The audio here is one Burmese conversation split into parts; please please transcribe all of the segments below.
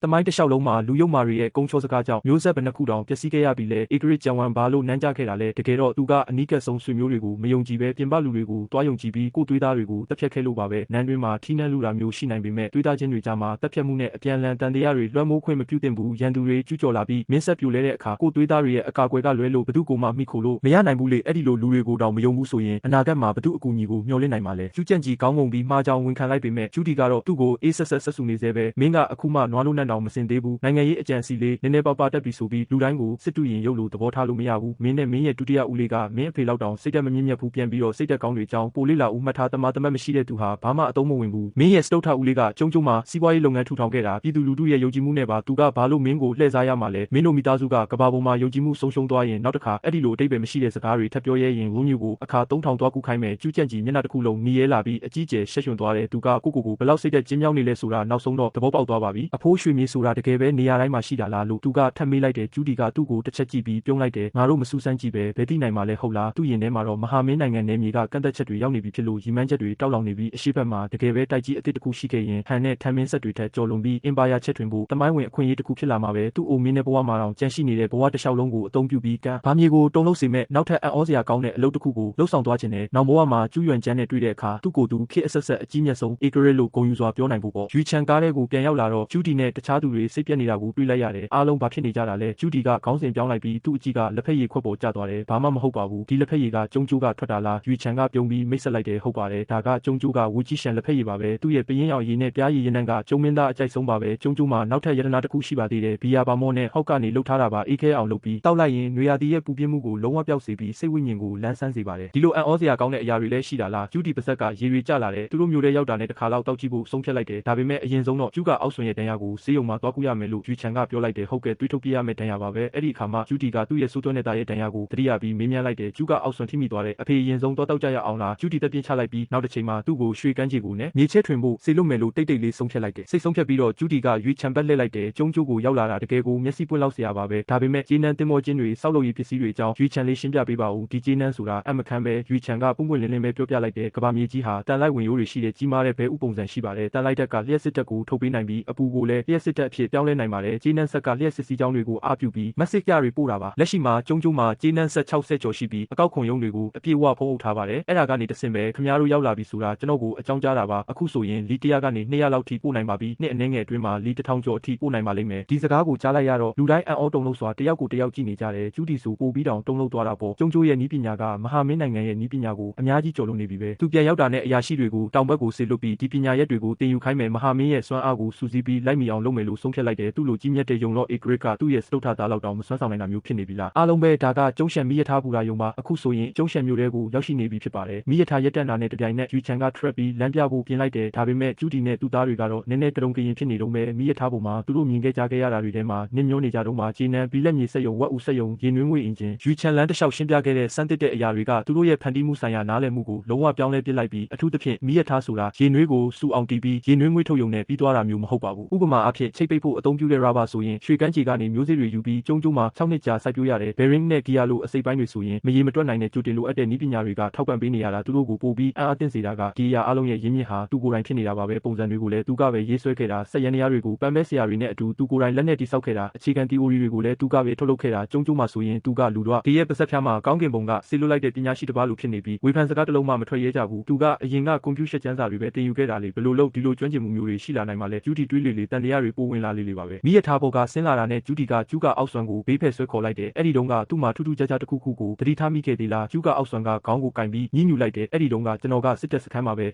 တမိုင်းတစ်လျှောက်လုံးမှာလူယုံမာတွေရဲ့ကုန်းချောစကားကြောင့်မျိုးဆက်ဘယ်နှခုတောင်ပျက်စီးခဲ့ရပြီလဲဧကရစ်ကြံဝမ်ဘာလို့နန်းကြခဲ့တာလဲတကယ်တော့သူကအနီးကပ်ဆုံးဆွေမျိုးတွေကိုမယုံကြည်ပဲပြင်ပလူတွေကိုတွားယုံကြည်ပြီးကိုသွေးသားတွေကိုတပ်ဖြတ်ခဲ့လို့ပါပဲနန်းတွင်းမှာထီးနှန်းလူတာမျိုးရှိနိုင်ပေမဲ့သွေးသားချင်းတွေကြားမှာတပ်ဖြတ်မှုနဲ့အပြန်အလှန်တန်တရားတွေလွှမ်းမိုးခွင့်မပြုသင့်ဘူးရန်သူတွေကျူးကျော်လာပြီးမင်းဆက်ပြိုလဲတဲ့အခါကိုသွေးသားတွေရဲ့အကာအကွယ်ကလွဲလို့ဘသူကိုမှမိခိုလို့မရနိုင်ဘူးလေအဲ့ဒီလိုလူတွေကိုတောင်မယုံဘူးဆိုရင်အနာဂတ်မှာဘသူအကူအညီကိုမျှော်လင့်နိုင်မှာလဲကျူးကြံ့ကြီးကောင်းငုံပြီးမှားကြောင်ဝန်ခံလိုက်ပေမဲ့ကျူးတီကတော့သူ့ကိုအေးဆက်ဆက်ဆူနေသေးပဲမင်းကအခုမှနွားလို့နန်းတောင်မစင်သေးဘူးနိုင်ငံရေးအကြံစီလေးနည်းနည်းပါးပါးတက်ပြီးဆိုပြီးလူတိုင်းကိုစစ်တူရင်ရုပ်လို့သဘောထားလို့မရဘူးမင်းနဲ့မင်းရဲ့ဒုတိယဦးလေးကမင်းအဖေလောက်တောင်စိတ်တက်မမြင့်မြတ်ဘူးပြန်ပြီးတော့စိတ်တက်ကောင်းတွေအကြောင်းပိုလေးလာဦးမှတ်ထားတမတ်မရှိတဲ့သူဟာဘာမှအသုံးမဝင်ဘူးမင်းရဲ့စတုထဦးလေးကကျုံမှာစီးပွားရေးလုပ်ငန်းထူထောင်ခဲ့တာပြည်သူလူထုရဲ့ယုံကြည်မှုနဲ့ပါသူကဘာလို့မင်းကိုလှည့်စားရမှာလဲမင်းတို့မိသားစုကကဘာပေါ်မှာယုံကြည်မှုဆုံးရှုံးသွားရင်နောက်တစ်ခါအဲ့ဒီလိုအတိတ်ပဲမရှိတဲ့စကားတွေထပ်ပြောရဲရင်ဝုန်းမျိုးကိုအခါ3000သွားကူခိုင်းမယ်ကျူးကြံ့ကြီးမျက်နှာတစ်ခုလုံးနီးရဲလာပြီးအကြီးကျယ်ရှက်ရွံ့သွားတယ်သူကကိုဘလောက်စိတ်တက်ကျင်းမြောင်းနေလဲဆိုတာနောက်ဆုံးတော့သဘောပေါက်သွားပါပြီအဖိုးရွှေမြေဆိုတာတကယ်ပဲနေရာတိုင်းမှာရှိတာလားလို့သူကထပ်မေးလိုက်တယ်ကျူးတီကသူ့ကိုတစ်ချက်ကြည့်ပြီးပြုံးလိုက်တယ်ငါတို့မစူးစမ်းကြည့်ပဲဘယ်သိနိုင်မှာလဲဟုတ်လားသူ့ရင်ထဲမှာတော့မဟာမင်းနိုင်ငံနယ်မြေကကန့်သက်ချက်တွေရောက်နေပြီဖြစ်လို့ရီမန်းချက်တွေတောက်လောင်နေပြီးအရှိတ်မှာတကယ်ပဲတိုက်ကြီးအသစ်တစ်ခုရှိခဲ့ရင်ဟန်နဲ့ထမ်းမင်းဆက်တွေထက်ကျော်လွန်ပြီးအင်ပါယာချက်ထွင်ဖို့တမိုင်းဝင်အခွင့်အရေးတစ်ခုဖြစ်လာမှာပဲသူ့အိုမင်းနဲ့ဘဝမှာတောင်ကြန့်ရှိနေတဲ့ဘဝတစ်လျှောက်လုံးကိုအသုံးပြုပြီးကံဘာမြေကိုတုံ့လို့စေမဲ့နောက်ထပ်အံ့ဩစရာကောင်းတဲ့အလုပ်တစ်ခုကိုလှုပ်ဆောင်သွားခြင်းနဲ့နောက်ဘဝမှာကျူးရွံချမ်းနဲ့တွေ့တဲ့အခါသူ့ကိုယ်သူခေတ်အဆက်ဆက်အကြီးမြတ်ဆုံးဧကရစ်လို့ဂုဏ်ယူစွာပြောနိုင်ဖို့ပေါ့ရွေချန်ကားတဲ့ကိုပြန်ရောက်လာတော့ကျူတီနဲ့တခြားသူတွေစိတ်ပြက်နေတာကိုတွေ့လိုက်ရတယ်အားလုံးဘာဖြစ်နေကြတာလဲကျူတီကခေါင်းစဉ်ပြောင်းလိုက်ပြီးသူ့အကြည့်ကလက်ဖက်ရည်ခွက်ပေါ်ကျသွားတယ်ဘာမှမဟုတ်ပါဘူးဒီလက်ဖက်ရည်ကကျုံကျိုးကထွက်တာလားရွေချန်ကပြုံးပြီးမိတ်ဆက်လိုက်တယ်ဟုတ်ပါတယ်ဒါကကျုံကျိုးကဝူကြီးရှန်လက်ဖက်ရည်ပါပဲသူ့ရဲ့ပရင်အောင်ရည်နဲ့ပြားရည်ရနံကကျုံမင်းသားအကြိုက်ဆုံးပါပဲကျုံကျိုးမှာနောက်ထပ်ရတနာတစ်ခုရှိပါသေးတယ်ဘီယာပါမောနဲ့ဟောက်ကနေလှုပ်ထားတာပါအေးခဲအောင်လုပ်ပြီးတောက်လိုက်ရင်နွေရာသီရဲ့ပူပြင်းမှုကိုလုံးဝပျောက်စေပြီးစိတ်ဝိညာဉ်ကိုလန်းဆန်းစေပါတယ်ဒီလိုအံ့ဩစရာကောင်းတဲ့အရာတွေလည်းရှိတာလားကျူတီပါဇက်ကရေတွေကျလာတယ်သူတို့မျိုးတွေရောက်တာနဲ့တခါတော့တောက်ကြည့်ဖို့ဆုံးဖြတ်လိုက်တယ်ဒါပေမဲ့အရင်ဆုံးတော့ကျူကအောက်ဆွန်ရဲ့တန်ရာကိုဆေးရုံမှာသွားကူရမယ်လို့ရွေချန်ကပြောလိုက်တယ်ဟုတ်ကဲ့တွေးထုတ်ပြရမယ်တန်ရာပါပဲအဲ့ဒီအခါမှာကျူတီကသူ့ရဲ့စိုးသွန်းတဲ့သားရဲ့တန်ရာကိုတတိယပြီးမေးမြန်းလိုက်တယ်ကျူကအောက်ဆွန်ထိမိသွားတယ်အဖေအရင်ဆုံးတော့တောက်ကြရအောင်လားကျူတီတက်ပြင်းချလိုက်ပြီးနောက်တစ်ချိန်မှာသူ့ကိုရွှေကန်းကြီးကိုနဲ့မြေချဲထွင်ဖို့စေလွတ်မယ်လို့တိတ်တိတ်လေးဆုံးဖြတ်လိုက်တယ်စိတ်ဆုံးဖြတ်ပြီးတော့ကျူတီကရွေချန်ပတ်လှည့်လိုက်တယ်ကျုံကျိုးကိုရောက်လာတာတကယ်ကိုမျက်စိပွင့်လောက်စရာပါပဲဒါပေမဲ့ဂျေနန်တင်မောချင်းတွေစောက်လုပ်ရေးပစ္စည်းတွေအကြောင်းရွေချန်လေးရှင်းပြပေးပါဦးဒီဂျေနန်ဆိုတာအမခမ်းပဲရွေချန်ကပွင့်ပွင့်လင်းလင်းပဲပြောပြလိုက်တယ်ကဘာမြေကြီးဟာတန်လိုက်ဝင်ရိုးတွေရှိတဲ့ကြီးမားတဲ့ဘဲဥပုံစံရှိပါတယ်တန်လိုက်တက်ကလျှက်စစ်တက်ကိုထုတ်ပေးနိုင်ပြီးအပူကိုလည်းလျှက်စစ်တက်အဖြစ်ပြောင်းလဲနိုင်ပါတယ်ဂျေနန်ဆက်ကလျှက်စစ်စီးကြောင်းတွေကိုအားပြုပြီးမက်ဆေ့ချတွေပို့တာပါလက်ရှိမှာကျုံမှာဂျေနန်ဆက်60ကျော်ရှိပြီးအကောက်ခွန်ရုံးတွေကိုအပြည့်အဝဖုံးအုပ်ထားပါတယ်အဲ့ဒါကနေတဆင့်ပဲခင်ဗျားတို့ရောက်လာပြီဆိုတာကျွန်တော်ကိုအကြောင်းကြားတာပါအခုဆိုရင်လီ100ကနေ200လောက်ထိပို့နိုင်ပါပြီနှစ်အနည်းငယ်အတွင်းမှာလီ1000ကျော်အထိပို့နိုင်ပါလိမ့်မယ်ဒီစကားကိုကြားလိုက်ရတော့လူတိုင်းအံ့ဩတုန်လှုပ်စွာတယောက်ကိုတယောက်ကြည့်နေကြတယ်ကျူတီဆိုပို့ပြီးတောင်တုန်လှုပ်သွားတာပေါ့ကျုံရဲ့နီးပညာကမဟာမင်းနိုင်ငံရဲ့နီးပညာကိုအများကြီးကျော်လွန်နေပြီပဲသူပြန်ရောက်တာနဲ့အရာရှိတွေကိုတောင်ဘက်ကိုဆေလွတ်ပြီးဒီပညာရက်တွေကိုတင်ယူခိုင်းမယ်မဟာမင်းရဲ့စွမ်းအားကိုစူးစီးပြီးလိုက်မီအောင်လုပ်မယ်လို့ဆုံးဖြတ်လိုက်တယ်သူ့လိုကြီးမြတ်တဲ့ယုံလော့ဧကရစ်ကသူ့ရဲ့စတုထသားလောက်တောင်မစွမ်းဆောင်နိုင်တာမျိုးဖြစ်နေပြီလားအားလုံးပဲဒါကကျုံရှန်မိရထားပူရာယုံပါအခုဆိုရင်ကျုံရှန်မျိုးတွေကိုရောက်ရှိနေပြီဖြစ်ပါတယ်မိရထားရက်တန်တာနဲ့တပြိုင်နက်ရွေချန်ကထရက်ပြီးလမ်းပြဖို့ပြင်လိုက်တယ်ဒါပေမဲ့ကျူတီနဲ့သူ့သားတွေကတော့နည်းနည်းတရုံကရင်ဖြစ်နေတော့မယ်မိရထားပေါ်မှာသူတို့မြင်ခဲ့ကြခဲ့ရတာတွေထဲမှာနင်းမျိုးနေကြတော့မှဂျေနန်ဘီလက်မြေစက်ယုံဝက်ဦးစက်ယုံရေနွေးငွေအင်ဂျင်ရွေချန်လန်းတစ်လျှောက်ရှင်းပြခဲ့တဲ့စမ်းသစ်တဲ့အရာတွေကသူတို့ရဲ့ဖန်တီးမှုဆိုင်ရာနားလည်မှုကိုလုံးဝပြောင်းလဲပစ်လိုက်ပြီးအထူးသဖြင့်မိရထားဆိုတာရေနွေးကိုစူအောင်တီးပြီးရေနွေးငွေထုတ်ယုံနဲ့ပြီးသွားတာမျိုးမဟုတ်ပါဘူးဥပမာအဖြစ်ချိတ်ပိတ်ဖို့အသုံးပြုတဲ့ရာဘာဆိုရင်ရွှေကန်းချီကနေမျိုးစေ့တွေယူပြီးကျုံမှာ6နှစ်ကြာစိုက်ပျိုးရတယ်ဘယ်ရင်းနဲ့ဂီယာလိုအစိပ်ပိုင်းတွေဆိုရင်မရေမတွက်နိုင်တဲ့ကြိုတင်လိုအပ်တဲ့နည်းပညာတွေကထောက်ပံ့ပေးနေရတာသူတို့ကိုပို့ပြီးအားအသင့်စေတာကဒီအရာအလုံးရဲ့ရင်းမြစ်ဟာသူကိုယ်တိုင်ဖြစ်နေတာပါပဲပုံစံတွေကိုလည်းသူကပဲရေးဆွဲခဲ့တာစက်ရန်တရားတွေကိုပန်းပဲဆရာတွေနဲ့အတူသူကိုယ်တိုင်လက်နဲ့တိစောက်ခဲ့တာအခြေခံ theory တွေကိုလည်းသူကပဲထုတ်လုပ်ခဲ့တာကျုံမှာဆိုရင်သူကလူတော့ဒီရဲ့ပါဆက်ဖြားမှာကောင်းကင်ဘုံကဆေးလွတ်လိုက်တဲ့ပညာရှိတစ်ပါးလိုဖြစ်နေပြီးဝေဖန်စကားတစ်လုံးမှမထွက်ရဲကြဘူးသူကအရင်ကကွန်ပျူတာကျန်းစာတွေပဲတင်ယူခဲ့တာလေဘယ်လိုလုပ်ဒီလိုကျွမ်းကျင်မှုမျိုးတွေရှိလာနိုင်မှာလဲကျူတီတွေးလေတန်တရားတွေပိုဝင်လာလေပါပဲမိရထားဘောကဆင်းလာတာနဲ့ကျူတီကကျူကအောက်ဆွမ်းကိုဘေးဖက်ဆွဲခေါ်လိုက်တယ်အဲ့ဒီတုန်းကသူ့မှာထူးထူးခြားခြားတစ်ခုခုကိုသတိထားမိခဲ့သေးလားကျူကအောက်ဆွမ်းကခေါင်းကိုကင်ပြီးညှဉ်းညူလိုက်တယ်အဲ့ဒီတုန်းကကျွန်တော်ကစစ်တပ်စခန်းမှာပဲ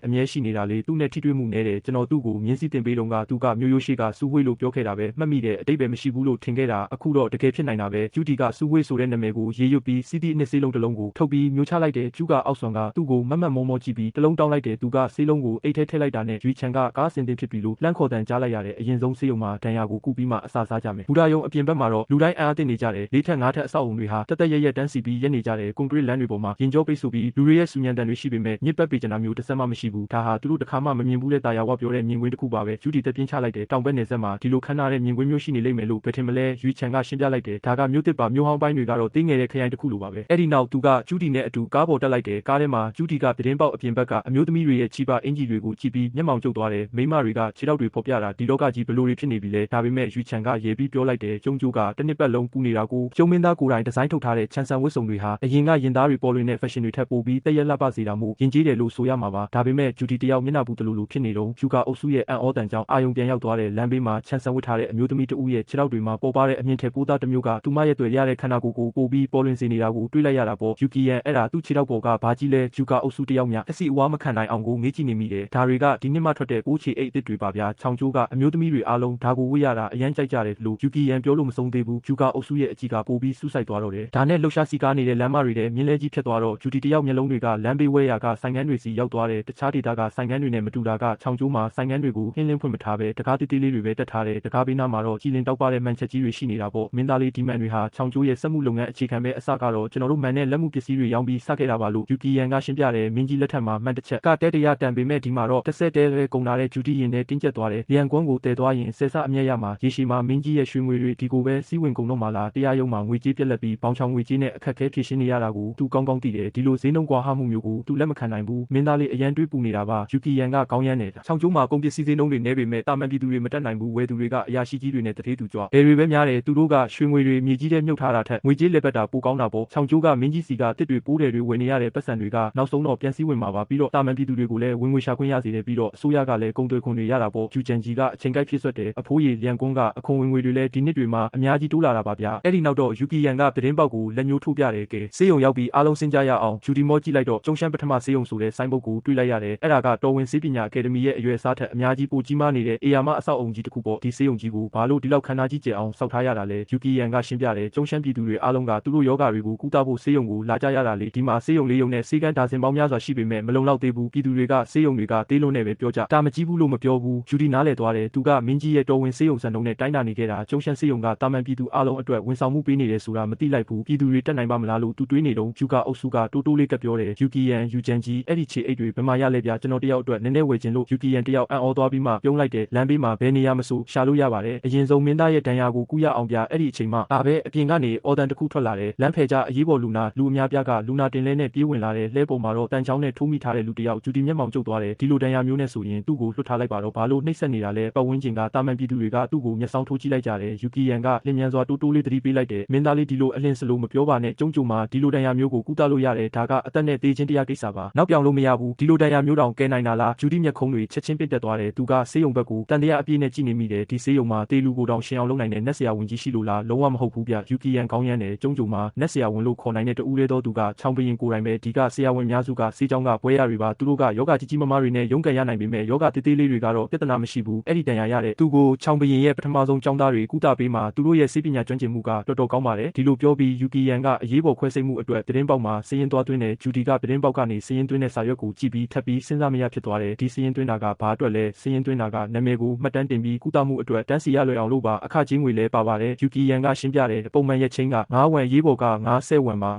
အမြဲရှိနေတာလေသူ့နဲ့ထိတွေ့မှုနဲတယ်ကျွန်တော်သူ့ကိုမြင်းစီတင်ပေးတုန်းကသူကမျိုးရိုးရှိကစူးဝေးလို့ပြောခဲ့တာပဲမှတ်မိတယ်အတိတ်ပဲမရှိဘူးလို့ထင်ခဲ့တာအခုတော့တကယ်ဖြစ်နိုင်တာပဲကျူတီကစူးဝေးဆိုတဲ့နာမည်ကိုရေးရွတ်ပြီးစီးတီအနှစ်စေးလုံးတစ်လုံးကိုထုတ်ပြီးမျိုးချလိုက်တယ်ကျူကအောက်ဆွမ်းကသူ့ကိုမတ်မောကြည့်ပြီးတစ်လုံးတောင်းလိုက်တယ်သူကစေးလုံးကိုအိတ်ထဲထည့်လိုက်တာနဲ့ရွေချန်ကကားစင်တင်ဖြစ်ပြီလို့လှမ်းခေါ်တန်ကြားလိုက်ရတယ်အရင်ဆုံးစေးရုံမှာဒဏ်ရာကိုကုပြီးမှအစာစားကြမယ်ဘူဒါယုံအပြင်ဘက်မှာတော့လူတိုင်းအားအသင့်နေကြတယ်၄ထက်၅ထက်အဆောက်အုံတွေဟာတက်ရက်တန်းစီပြီးရက်နေကြတယ်ကွန်ကရစ်လမ်းတွေပေါ်မှာရင်ကြောပိတ်ဆို့ပြီးလူတွေရဲ့ဆူညံတန်တွေရှိပေမဲ့ညစ်ပတ်ပေချင်တာမျိုးတစ်စက်မှမရှိဘူးဒါဟာသူတို့တစ်ခါမှမမြင်ဘူးတဲ့တာယာဝပြောတဲ့မြင်ကွင်းတစ်ခုပါပဲကျူတီတက်ပြင်းချလိုက်တယ်တောင်ဘက်နယ်စပ်မှာဒီလိုခမ်းနားတဲ့မြင်ကွင်းမျိုးရှိနေလိမ့်မယ်လို့ဘယ်ထင်မလဲရွေချန်ကရှင်းပြလိုက်တယ်ဒါကမျိုးတစ်ပါမျိုးဟောင်းပိုင်းတွေကတော့တင်းငယ်တဲ့ခရိုင်တစ်ခုလိုပါပဲအဲ့ဒီနောက်သူကကျူတီနဲ့အတူကားပေါ်တက်လိုက်တယ်ကားထဲမှာကျူတီကပြတင်းပေါက်အပြင်ဘက်ကအမျိုးသမီးတွေရဲ့ချီပါအင်ဂျီတွေကိုကြည့်ပြီးမျက်မှောင်ကျုပ်သွားတယ်မိန်းမတွေကခြေထောက်တွေဖော်ပြတာဒီလောကကြီးဘလို့တွေ ဖြစ်နေပြီလေဒါပေမဲ့ယူချန်ကရေပြီးပြောလိုက်တယ်ကျုံကျိုးကတစ်နှစ်ပတ်လုံးပူနေတာကိုကျုံမင်းသားကိုယ်တိုင်ဒီဇိုင်းထုတ်ထားတဲ့ချန်ဆန်ဝတ်စုံတွေဟာအရင်ကရင်သားတွေပေါ်လွင်တဲ့ fashion တွေထက်ပိုပြီးတရက်လက်ပစေတာမို့ယဉ်ကျေးတယ်လို့ဆိုရမှာပါဒါပေမဲ့ဂျူဒီတယောက်မျက်နှာပူတလူလူဖြစ်နေတော့ယူကာအုပ်စုရဲ့အန်အောတန်ကြောင့်အာယုံပြန်ရောက်သွားတဲ့လမ်းဘေးမှာချန်ဆန်ဝတ်ထားတဲ့အမျိုးသမီးတဦးရဲ့ခြေထောက်တွေမှာပေါ်ပါတဲ့အမြင့်ထက်ပိုးသားတစ်မျိုးကသူမရဲ့တွေ့ရတဲ့ခန္ဓာကိုယ်ကိုပိုပြီးပေါ်လွင်စေနေတာကိုတွေးလိုက်ရတာပေါ့ယူကီယန်အဲ့ဒါသူ့ခြေထောက်ပေါ်ကဘာကြီးလဲယူကာအုပ်စုတယောက်များအစီအဝါမခံနိုင်အောင်ကိုငေးကြည့်နေမိတယ်ဒါတွေကဒီနှစ်မှထွက်တဲ့ကိုးချီအိတ်အစ်တွေပါဗျာချောင်ကျိုးကအမျိုးသမီးတွေအားလုံးဒါကိုဝတ်ရတာအရန်ကြိုက်ကြတယ်လို့ယူကီယန်ပြောလို့မဆုံးသေးဘူးယူကာအုပ်စုရဲ့အကြီးကပိုပြီးစူးစိုက်သွားတော့တယ်ဒါနဲ့လှုပ်ရှားစီကားနေတဲ့လမ်းမတွေထဲမြင်းလဲကြီးဖြစ်သွားတော့ဂျူဒီတယောက်မျက်လုံးတွေကလမ်းဘေးဝဲရာကဆိုင်ကန်းတွေစီရောက်သွားတယ်တခြားဒေသကဆိုင်ကန်းတွေနဲ့မတူတာကချောင်ကျိုးမှာဆိုင်ကန်းတွေကိုဟင်းလင်းဖွင့်မထားပဲတကားတေးသေးလေးတွေပဲတက်ထားတယ်တကားဘေးနားမှာတော့ကြည်လင်တောက်ပတဲ့မန်ချက်ကြီးတွေရှိနေတာပေါ့မင်းသားလေးဒီမန်တွေဟာချောင်ကျိုးရဲ့စက်မှုလုပ်ငန်းအခြေခံပဲအစကတော့ကျွန်တော်တို့မန်နဲ့လက်မှုပစ္စည်းတွေရောင်းပြီးစခဲ့တာပါလို့ယူကီယန်ကရှင်းပြတယ်မင်းကြီးလက်ထက်မှာမှန်တစ်ချက်ကတဲတရတန်ပေမဲ့ဒီမှာတော့တစ်ဆက်တည်းပဲကုန်လာတဲ့ဂျူဒီရင်နဲ့တင်းကျပ်သွားတယ်လျံကွန်းကိုတည်သွားရင်ဆယ်ဆအမြတ်ရမှာရေရှည်မှာမင်းကြီးရဲ့ရွှေငွေတွေဒီကိုပဲစီးဝင်ကုန်တော့မှလားတရားရုံးမှာငွေကြေးပြက်လက်ပြီးဘောင်ချောင်ငွေကြေးနဲ့အခက်အခဲဖြေရှင်းနေရတာကိုသူကောင်းကောင်းသိတယ်ဒီလိုဈေးနှုန်းကွာဟမှုမျိုးကိုသူလက်မခံနိုင်ဘူးမင်းသားလေးအရန်တွေးပူနေတာပါယူကီယန်ကကောင်းရမ်းတယ်ချောင်ကျိုးမှာကုန်ပစ္စည်းဈေးနှုန်းတွေနည်းပေမဲ့တာမန်ပြည်သူတွေမတက်နိုင်ဘူးဝယ်သူတွေကအရာရှိကြီးတွေနဲ့တထေးသူကြွဘယ်တွေပဲများတယ်သူတို့ကရွှေငွေတွေမြေကြီးထဲမြုပ်ထားတာထက်ငွေကြေးလက်ပတ်တာပိုကောင်းတာပေါ့ချောင်ကျိုးကမင်းကြီးစီကတစ်တွေပိုးတယ်တွေဝယ်နေရတဲ့ပတ်စံတွေကနောက်ဆုံးတော့ပြန်စည်းဝင်မှာပါပြီးတော့တာမန်ပြည်သူတွေကိုလည်းဝင်ငွေရှာခွင့်ရစေတယ်ပြီးတော့အစိုးရကလည်းကုန်သွယ်ခွန်တွေရတာပေါ့ယူချန်ဂျီကအချိန်ကိုက်ဖြစ်ဆွတ်တယ်အဖိုးရီလျံကွန်းကအခွန်ဝင်ငွေတွေလည်းဒီနှစ်တွေမှာအများကြီးတိုးလာတာပါဗျာအဲ့ဒီနောက်တော့ယူကီယန်ကသတင်းပေါက်ကိုလက်ညှိုးထိုးပြတယ်ကဲဆေးရုံရောက်ပြီးအားလုံးစင်ကြရအောင်ဂျူဒီမောကြည့်လိုက်တော့ကျုံရှမ်းပထမဆေးရုံဆိုတဲ့ဆိုင်းဘုတ်ကိုတွေ့လိုက်ရတယ်အဲ့ဒါကတော်ဝင်ဆေးပညာအကယ်ဒမီရဲ့အရွယ်အစားထက်အများကြီးပိုကြီးမားနေတဲ့အေယာမအဆောက်အုံကြီးတစ်ခုပေါ့ဒီဆေးရုံကြီးကိုဘာလို့ဒီလောက်ခမ်းနားကြီးကျယ်အောင်စောက်ထားရတာလဲယူကီယန်ကရှင်းပြတယ်ကျုံရှမ်းပြည်သူတွေအားလုံးကသူတို့ယောဂတွေကိုကုသဖို့ဆေးရုံကိုလာကြရတာလေဒီမှာဆေးရုံလေးရုံနဲ့ဆေးကန်းဒါဇင်ပေါင်းများစွာရှိပေမဲ့မလုံလောက်သေးဘူးပြည်သူတွေကဆေးရုံတွေကသေးလုံးနဲ့ပဲပြောကြတာမကြီးဘူးလို့မပြောဘူးဂျူဒီနားလည်သွားတယ်သူကမင်းကြီးရဲ့တော်ဝင်ဆေးရုံစံနှုန်းနဲ့တိုင်းတာနေခဲ့တာကျုံရှမ်းဆေးရုံကတာမန်ပြည်သူအားလုံးအတွက်ဝန်ဆောင်မှုပေးနေတယ်ဆိုတာမသိလိုက်ဘူးပြည်သူတွေတက်နိုင်ပါမလားလို့သူတွေးနေတော့ယူကာအုပ်စုကတိုးတိုးလေးကပြောတယ်ယူကီယန်ယူချန်ဂျီအဲ့ဒီခြေအိတ်တွေဘယ်မှာရလဲဗျာကျွန်တော်တယောက်အတွက်နည်းနည်းဝယ်ခြင်းလို့ယူကီယန်တယောက်အံ့ဩသွားပြီးမှပြုံးလိုက်တယ်လမ်းဘေးမှာဘယ်နေရာမဆိုရှာလို့ရပါတယ်အရင်ဆုံးမင်းသားရဲ့ဒဏ်ရာကိုကူရအောင်ဗျာအဲ့ဒီအချိန်မှဒါပဲအပြင်ကနေအော်တန်တစ်ခုထွက်လာတယ်လမ်းဖယ်ကြအရေးပေါ်လူနာလူအများပြားကလူနာတင်လဲနဲ့ပြေးဝင်လာတယ်လှဲပေါ်မှာတော့တန်ချောင်းနဲ့ထိုးမိထားတဲ့လူတယောက်ဂျူဒီမျက်မှောင်ကျုပ်သွားတယ်ဒီလိုဒဏ်ရာမျိုးနဲ့ဆိုရင်သူ့ကိုလွတ်ထားလိုက်ပါတော့ဘာလို့နှိပ်စက်နေတာလဲပတ်ဝန်းကျင်ကတာမန်ပြည်သူတွေကသူ့ကိုမျက်စောင်းထိုးကြည့်လိုက်ကြတယ်ယူကီယန်ကလင်းမြန်စွာတိုးတိုးလေးသတိပေးလိုက်တယ်မင်းသားလေးဒီလိုအလင်းစလို့မပြောပါနဲ့ကျုံကျုံမှာဒီလိုဒဏ်ရာမျိုးကိုကုသလို့ရတယ်ဒါကအသက်နဲ့သေခြင်းတရားကိစ္စပါနောက်ပြောင်လို့မရဘူးဒီလိုဒဏ်ရာမျိုးတောင်ကဲနိုင်တာလားဂျူဒီမျက်ခုံးတွေချက်ချင်းပစ်တက်သွားတယ်သူကဆေးရုံဘက်ကိုတန်တရားအပြည့်နဲ့ကြည့်နေမိတယ်ဒီဆေးရုံမှာတေးလူကိုတောင်ရှင်အောင်လုပ်နိုင်တဲ့နက်ဆရာဝန်ကြီးရှိလို့လားလုံးဝမဟုတ်ဘူးဗျယူကီယန်ကောင်းရမ်းတယ်ကျုံကျုံမှာနက်ဆရာဝန်လို့ခေါ်နိုင်တဲ့တူဦးလေးတော်သူကချောင်းပရင်ကိုယ်တိုင်ပဲဒီကဆရာဝန်များစုကဆေးကြောင်းကဘွဲရတွေပါသူတို့ကယောဂကြီးကြီးမားမားတွေနဲ့ရုန်းကန်ရနိုင်ပေမဲ့ယောဂတေးသေးလေးတွေကတော့ပြဿနာမရှိဘူးအဲ့ဒီတန်ရာရတဲ့သူကိုချောင်းပရင်ရဲ့ပထမဆုံးကျောင်းသားတွေကုသပေးမှာသူတို့ရဲ့ဆေးပညာကျွမ်းကျင်မှုကတော်တော်ကောင်းပါတယ်ဒီလိုပြောပြီးယူကီယန်ကအရေးပေါ်ခွဲစိတ်မှုအတွက်သတင်းပေါက်မှာစည်ရင်သွားသွင်းတဲ့ဂျူဒီကသတင်းပေါက်ကနေစည်ရင်သွင်းတဲ့စာရွက်ကိုကြည့်ပြီးထပ်ပြီးစဉ်းစားမရဖြစ်သွားတယ်ဒီစည်ရင်သွင်းတာကဘာအတွက်လဲစည်ရင်သွင်းတာကနာမည်ကိုမှတ်တမ်းတင်ပြီးကုသမှုအတွက်တန်းစီရလွယ်အောင်လို့ပါအခကြေးငွေလဲပါပါတယ်ယူကီယန်ကရှင်းပြတယ်ပုံမှန်ရက်ချင်းက9 ဝမ်ရေးပေါ်က9 10 ဝမ်ပါ